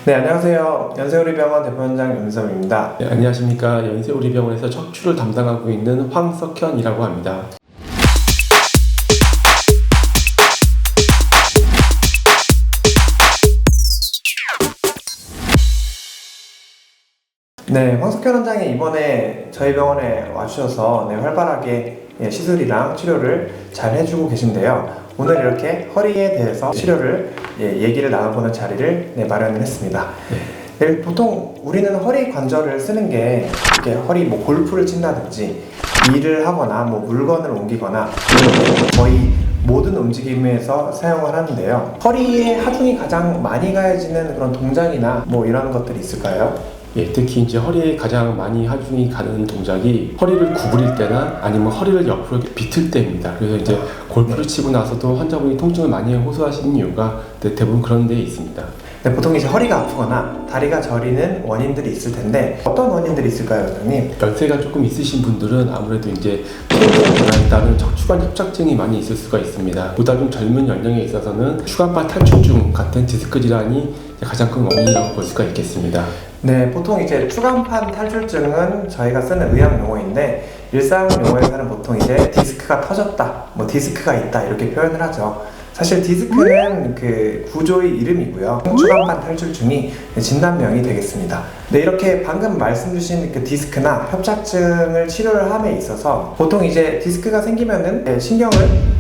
네, 안녕하세요. 연세우리병원 대표원장 윤섭입니다. 네, 안녕하십니까. 연세우리병원에서 척추를 담당하고 있는 황석현이라고 합니다. 네, 황석현 원장이 이번에 저희 병원에 와주셔서 활발하게 시술이랑 치료를 잘 해주고 계신데요. 오늘 이렇게 허리에 대해서 치료를 얘기를 나눠보는 자리를 마련을 했습니다. 네, 보통 우리는 허리 관절을 쓰는 게 이렇게 허리 골프를 친다든지 일을 하거나 물건을 옮기거나 거의 모든 움직임에서 사용을 하는데요. 허리에 하중이 가장 많이 가해지는 그런 동작이나 이런 것들이 있을까요? 특히 이제 허리에 가장 많이 하중이 가는 동작이 허리를 구부릴 때나 아니면 허리를 옆으로 비틀 때입니다. 그래서 이제 골프를 치고 나서도 환자분이 통증을 많이 호소하시는 이유가 대부분 그런 데에 있습니다. 네, 보통 이제 허리가 아프거나 다리가 저리는 원인들이 있을 텐데 어떤 원인들이 있을까요, 원장님? 연세가 조금 있으신 분들은 아무래도 이제 통증 변화에 따른 척추관 협착증이 많이 있을 수가 있습니다. 보다 좀 젊은 연령에 있어서는 추간판 탈출증 같은 디스크 질환이 가장 큰 원인이라고 볼 수가 있겠습니다. 네, 보통 이제 추간판 탈출증은 저희가 쓰는 의학 용어인데 일상 용어에서는 보통 이제 디스크가 터졌다, 디스크가 있다 이렇게 표현을 하죠. 사실 디스크는 그 구조의 이름이고요. 추간판 탈출증이 진단명이 되겠습니다. 네, 이렇게 방금 말씀 주신 그 디스크나 협착증을 치료를 함에 있어서 보통 이제 디스크가 생기면은 신경을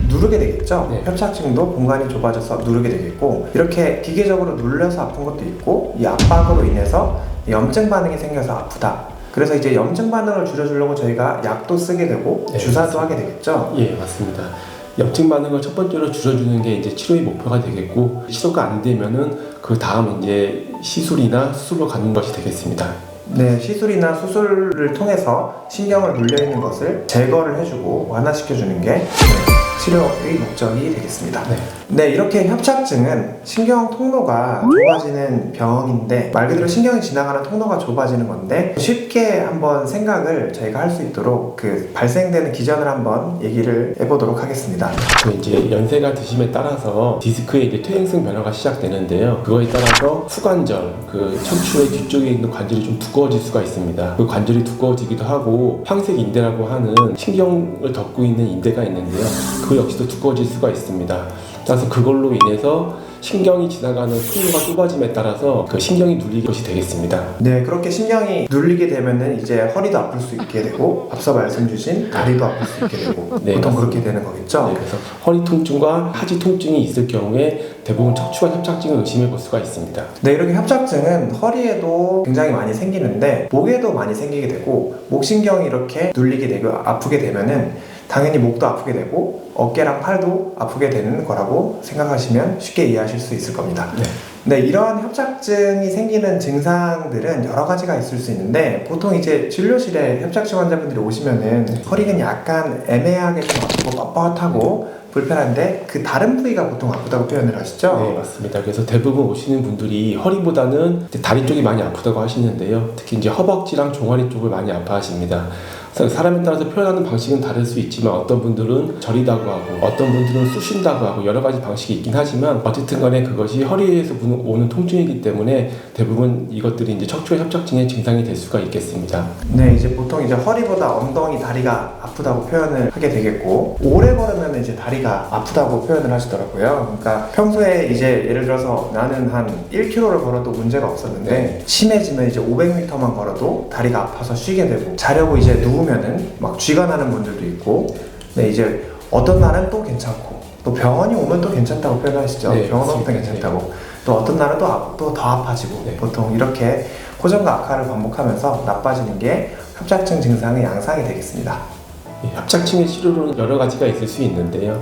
누르게 되겠죠. 네. 협착증도 공간이 좁아져서 누르게 되겠고 이렇게 기계적으로 눌려서 아픈 것도 있고 이 압박으로 인해서 염증 반응이 생겨서 아프다. 그래서 이제 염증 반응을 줄여주려고 저희가 약도 쓰게 되고 주사도 하게 되겠죠. 예, 맞습니다. 염증 반응을 첫 번째로 줄여주는 게 이제 치료의 목표가 되겠고 치료가 안 되면은 그 다음 이제 시술이나 수술로 가는 것이 되겠습니다. 네, 시술이나 수술을 통해서 신경을 눌려 있는 것을 제거를 해주고 완화시켜주는 게 치료의 목적이 되겠습니다. 네, 이렇게 협착증은 신경 통로가 좁아지는 병인데 말 그대로 신경이 지나가는 통로가 좁아지는 건데 쉽게 한번 생각을 저희가 할 수 있도록 그 발생되는 기전을 한번 얘기를 해보도록 하겠습니다. 이제 연세가 드심에 따라서 디스크의 이제 퇴행성 변화가 시작되는데요. 그거에 따라서 후관절, 그 척추의 뒤쪽에 있는 관절이 좀 두꺼워질 수가 있습니다. 그 관절이 두꺼워지기도 하고 황색인대라고 하는 신경을 덮고 있는 인대가 있는데요. 그 역시도 두꺼워질 수가 있습니다. 따라서 그걸로 인해서 신경이 지나가는 통로가 좁아짐에 따라서 그 신경이 눌리는 것이 되겠습니다. 네, 그렇게 신경이 눌리게 되면은 이제 허리도 아플 수 있게 되고 앞서 말씀 주신 다리도 아플 수 있게 되고 네, 보통 맞습니다. 그렇게 되는 거겠죠. 네, 그래서 허리 통증과 하지 통증이 있을 경우에 대부분 척추관 협착증을 의심해 볼 수가 있습니다. 네, 이렇게 협착증은 허리에도 굉장히 많이 생기는데 목에도 많이 생기게 되고 목신경이 이렇게 눌리게 되고 아프게 되면은 당연히 목도 아프게 되고 어깨랑 팔도 아프게 되는 거라고 생각하시면 쉽게 이해하실 수 있을 겁니다. 네, 이런 협착증이 생기는 증상들은 여러 가지가 있을 수 있는데 보통 이제 진료실에 협착증 환자분들이 오시면은 허리가 약간 애매하게 좀 아프고 뻣뻣하고 불편한데 그 다른 부위가 보통 아프다고 표현을 하시죠? 네, 맞습니다. 그래서 대부분 오시는 분들이 허리보다는 이제 다리 쪽이 많이 아프다고 하시는데요. 특히 이제 허벅지랑 종아리 쪽을 많이 아파하십니다. 사람에 따라서 표현하는 방식은 다를 수 있지만 어떤 분들은 저리다고 하고 어떤 분들은 쑤신다고 하고 여러 가지 방식이 있긴 하지만 어쨌든 간에 그것이 허리에서 오는 통증이기 때문에 대부분 이것들이 이제 척추 협착증의 증상이 될 수가 있겠습니다. 네, 이제 보통 이제 허리보다 엉덩이, 다리가 아프다고 표현을 하게 되겠고 오래 걸으면 이제 다리가 아프다고 표현을 하시더라고요. 그러니까 평소에 이제 예를 들어서 나는 한 1km를 걸어도 문제가 없었는데 심해지면 이제 500m만 걸어도 다리가 아파서 쉬게 되고 자려고 이제 누우면은 막 쥐가 나는 분들도 있고 네, 이제 어떤 날은 또 괜찮고 또 병원이 오면 또 괜찮다고 표현하시죠. 네, 병원 오면 또 괜찮다고 또 어떤 날은 또 더 아파지고 보통 이렇게 호전과 악화를 반복하면서 나빠지는 게 협착증 증상의 양상이 되겠습니다. 협착증의 치료로는 여러 가지가 있을 수 있는데요.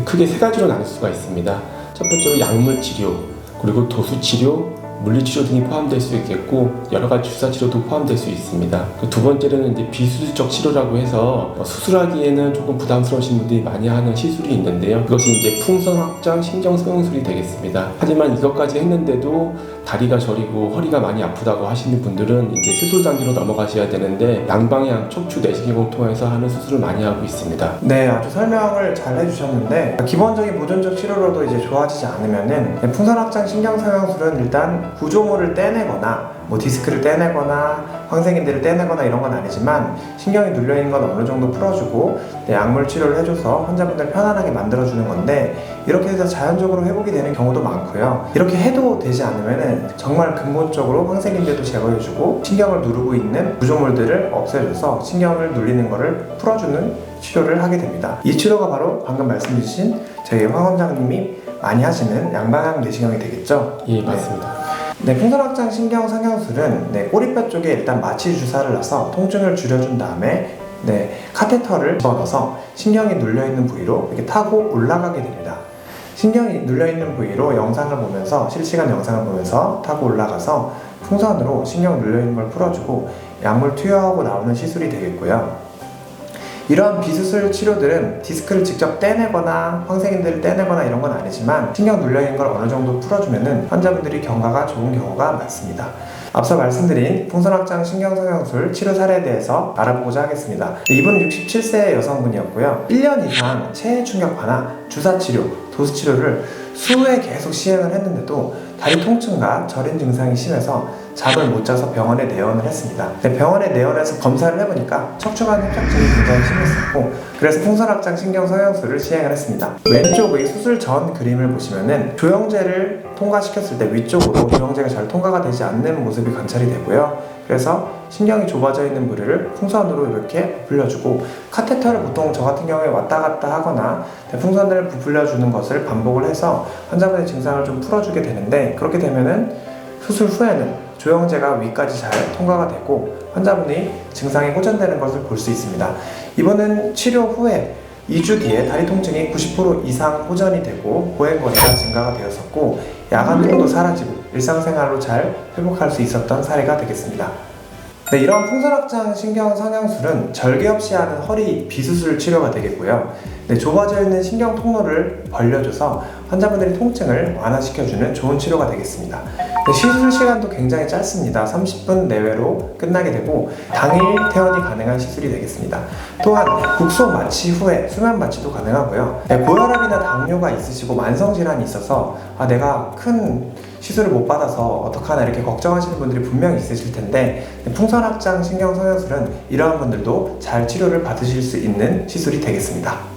크게 세 가지로 나눌 수가 있습니다. 첫 번째로 약물 치료, 그리고 도수 치료, 물리치료 등이 포함될 수 있겠고 여러 가지 주사 치료도 포함될 수 있습니다. 두 번째로는 이제 비수술적 치료라고 해서 수술하기에는 조금 부담스러우신 분들이 많이 하는 시술이 있는데요. 그것이 이제 풍선 확장 신경 성형술이 되겠습니다. 하지만 이것까지 했는데도 다리가 저리고 허리가 많이 아프다고 하시는 분들은 이제 수술 단계로 넘어가셔야 되는데 양방향 척추 내시경을 통해서 하는 수술을 많이 하고 있습니다. 네, 아주 설명을 잘 해주셨는데 기본적인 보존적 치료로도 이제 좋아지지 않으면은 풍선확장 신경성형술은 일단 구조물을 떼내거나 뭐 디스크를 떼내거나 황색인대를 떼내거나 이런 건 아니지만 신경이 눌려있는 건 어느 정도 풀어주고 약물 치료를 해줘서 환자분들 편안하게 만들어주는 건데 이렇게 해서 자연적으로 회복이 되는 경우도 많고요. 이렇게 해도 되지 않으면은 정말 근본적으로 황색인대도 제거해주고 신경을 누르고 있는 구조물들을 없애줘서 신경을 눌리는 거를 풀어주는 치료를 하게 됩니다. 이 치료가 바로 방금 말씀 주신 저희 황 원장님이 많이 하시는 양방향 내시경이 되겠죠? 예, 맞습니다. 네, 풍선확장 신경 성형술은 꼬리뼈 쪽에 일단 마취 주사를 놔서 통증을 줄여준 다음에 카테터를 집어넣어서 신경이 눌려있는 부위로 이렇게 타고 올라가게 됩니다. 신경이 눌려있는 부위로 영상을 보면서 실시간 영상을 보면서 타고 올라가서 풍선으로 신경 눌려있는 걸 풀어주고 약물 투여하고 나오는 시술이 되겠고요. 이러한 비수술 치료들은 디스크를 직접 떼내거나 황색인대를 떼내거나 이런 건 아니지만 신경 눌려있는 걸 어느 정도 풀어주면은 환자분들이 경과가 좋은 경우가 많습니다. 앞서 말씀드린 풍선확장 신경성형술 치료 사례에 대해서 알아보고자 하겠습니다. 이분은 67세 여성분이었고요. 1년 이상 체해 충격파나 주사치료, 도수치료를 수후에 계속 시행을 했는데도 다리 통증과 저린 증상이 심해서 잠을 못 자서 병원에 내원을 했습니다. 병원에 내원해서 검사를 해보니까 척추관 협착증이 굉장히 심했었고 그래서 풍선확장 신경성형술을 시행을 했습니다. 왼쪽의 수술 전 그림을 보시면은 조영제를 통과시켰을 때 위쪽으로 조영제가 잘 통과가 되지 않는 모습이 관찰이 되고요. 그래서 신경이 좁아져 있는 부위를 풍선으로 이렇게 부풀려주고 카테터를 보통 저 같은 경우에 왔다 갔다 하거나 풍선을 부풀려주는 것을 반복을 해서 환자분의 증상을 좀 풀어주게 되는데 그렇게 되면은 수술 후에는 조영제가 위까지 잘 통과가 되고 환자분이 증상이 호전되는 것을 볼 수 있습니다. 이번은 치료 후에 2주 뒤에 다리 통증이 90% 이상 호전이 되고 보행거리가 증가가 되었었고 야간통도 사라지고 일상생활로 잘 회복할 수 있었던 사례가 되겠습니다. 이러한 풍선확장 신경성형술은 절개 없이 하는 허리 비수술 치료가 되겠고요. 좁아져 있는 신경 통로를 벌려줘서 환자분들의 통증을 완화시켜주는 좋은 치료가 되겠습니다. 시술 시간도 굉장히 짧습니다. 30분 내외로 끝나게 되고 당일 퇴원이 가능한 시술이 되겠습니다. 또한 국소 마취 후에 수면 마취도 가능하고요. 고혈압이나 당뇨가 있으시고 만성질환이 있어서 내가 큰 시술을 못 받아서 어떡하나 이렇게 걱정하시는 분들이 분명히 있으실 텐데 풍선확장 신경성형술은 이러한 분들도 잘 치료를 받으실 수 있는 시술이 되겠습니다.